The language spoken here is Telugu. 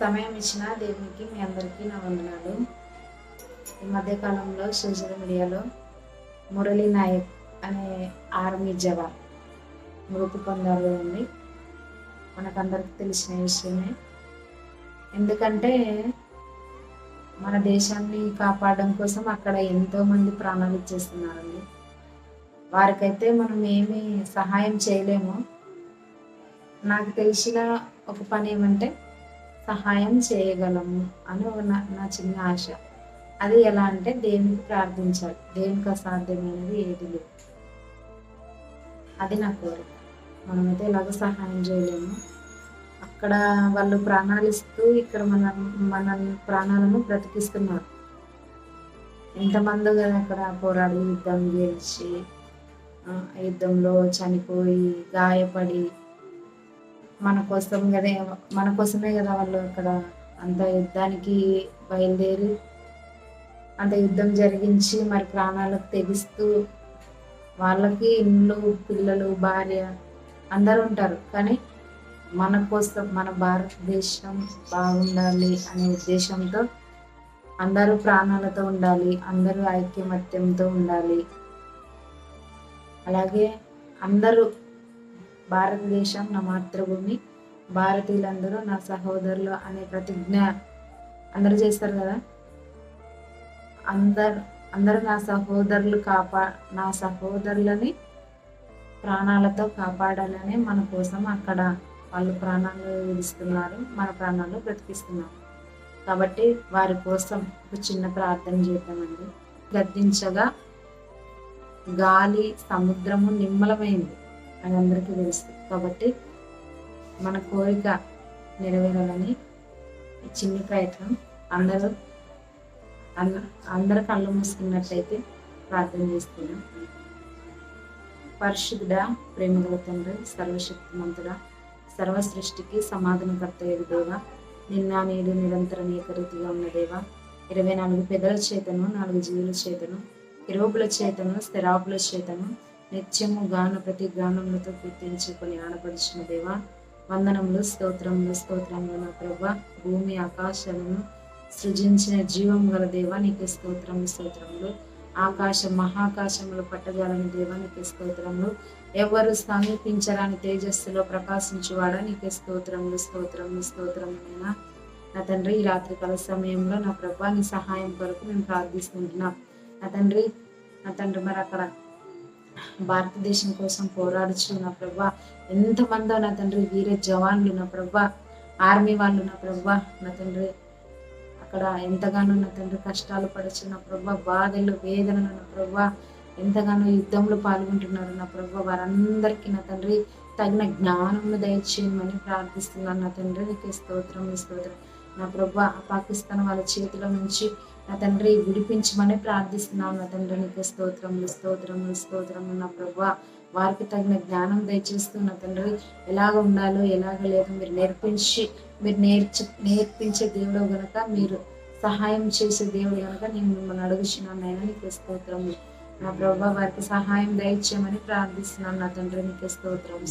సమయం ఇచ్చిన దేవునికి మీ అందరికీ నా వందనాలు. ఈ మధ్యకాలంలో సోషల్ మీడియాలో మురళీ నాయక్ అనే ఆర్మీ జవాన్ మృతి పొందారు కదండి. మనకందరికి తెలిసిన విషయమే. ఎందుకంటే మన దేశాన్ని కాపాడడం కోసం అక్కడ ఎంతోమంది ప్రాణాలు ఇచ్చేస్తున్నారండి. వారికైతే మనం ఏమీ సహాయం చేయలేము. నాకు తెలిసిన ఒక పని ఏమంటే సహాయం చేయగలము అని నా చిన్న ఆశ. అది ఎలా అంటే దేవునికి ప్రార్థించాలి. దేవునికి అసాధ్యమైనది ఏది లేదు. అది నా కోరిక. మనమైతే ఎలాగో సహాయం చేయలేము. అక్కడ వాళ్ళు ప్రాణాలు ఇస్తూ ఇక్కడ మన ప్రాణాలను బ్రతికిస్తున్నారు. ఎంతమంది కదా అక్కడ పోరాడి యుద్ధం గెలిచి యుద్ధంలో చనిపోయి గాయపడి మన కోసమే కదా వాళ్ళు అక్కడ అంత యుద్ధానికి బయలుదేరి అంత యుద్ధం జరిగించి మరి ప్రాణాలకు తెగిస్తూ వాళ్ళకి ఇండ్లు పిల్లలు భార్య అందరూ ఉంటారు. కానీ మన కోసం మన భారతదేశం బాగుండాలి అనే ఉద్దేశంతో అందరూ ప్రాణాలతో ఉండాలి, అందరూ ఐక్యమత్యంతో ఉండాలి. అలాగే అందరూ భారతదేశం నా మాతృభూమి, భారతీయులందరూ నా సహోదరులు అనే ప్రతిజ్ఞ అందరూ చేస్తారు కదా. అందరూ నా సహోదరులని ప్రాణాలతో కాపాడాలని మన కోసం అక్కడ వాళ్ళు ప్రాణాలు విడుస్తున్నారు, మన ప్రాణాలు బ్రతికిస్తున్నారు. కాబట్టి వారి కోసం ఒక చిన్న ప్రార్థన చేద్దామండి. గద్దించగా గాలి సముద్రము నిమ్మలమైంది అని అందరికీ తెలుసు. కాబట్టి మన కోరిక నెరవేరాలని చిన్ని ప్రయత్నం అందరు కళ్ళు మూసుకున్నట్లయితే ప్రార్థన చేస్తున్నాం. పరిశుద్ధుడా, ప్రేమగల తండ్రి, సర్వశక్తిమంతుడా, సర్వ సృష్టికి సమాధానకర్త దేవ, నిన్న నేడు నిరంతరం ఏకరీతిగా ఉన్న దేవ, 24 పెదల చేతను 4 జీవుల చేతను ఇరువుల చేతను స్థిరాపుల చేతను నిత్యము ప్రతి గానములతో కీర్తించుకొని ఆడపడిచిన దేవ, వందనములు స్తోత్రములు నా ప్రభా. భూమి ఆకాశాలను సృజించిన జీవం గల దేవ నీకు స్తోత్రములు. మహాకాశములు పట్టజాలని దేవ నీకు స్తోత్రములు. ఎవరు సమీపించరాని తేజస్సులో ప్రకాశించువాడా నీకు స్తోత్రములైనా నా తండ్రి. ఈ రాత్రికాల సమయంలో నా ప్రభా నీ సహాయం కొరకు మేము ప్రార్థిస్తుంటున్నాం నా తండ్రి. మరి అక్కడ భారతదేశం కోసం పోరాడుచు నా ప్రభా ఎంతమందో నా తండ్రి వీర జవాన్లు నా ప్రభా, ఆర్మీ వాళ్ళు నా ప్రభా నా తండ్రి అక్కడ ఎంతగానో నా తండ్రి కష్టాలు పడచ్చు నా ప్రభా, బాధలు వేదనలు నా ప్రభా ఎంతగానో యుద్ధంలో పాల్గొంటున్నారు నా ప్రభా. వారందరికీ నా తండ్రి తగిన జ్ఞానమును దయచేయమని ప్రార్థిస్తున్నాను నా తండ్రి. నీకు స్తోత్రం నా ప్రభా. పాకిస్తాన్ వాళ్ళ చేతిలో నుంచి నా తండ్రి విడిపించమని ప్రార్థిస్తున్నాను నా తండ్రి. నీకు స్తోత్రములు నా ప్రభా. వారికి తగిన జ్ఞానం దయచేస్తూ నా తండ్రి ఎలాగ ఉండాలో ఎలాగ లేదో మీరు నేర్పించే దేవుడు గనక, మీరు సహాయం చేసే దేవుడు గనక నేను మిమ్మల్ని అడుగుచున్నాను అయినా నీకు స్తోత్రము నా ప్రభా. వారికి సహాయం దయచేయమని ప్రార్థిస్తున్నాను నా తండ్రి. నీకు స్తోత్రం.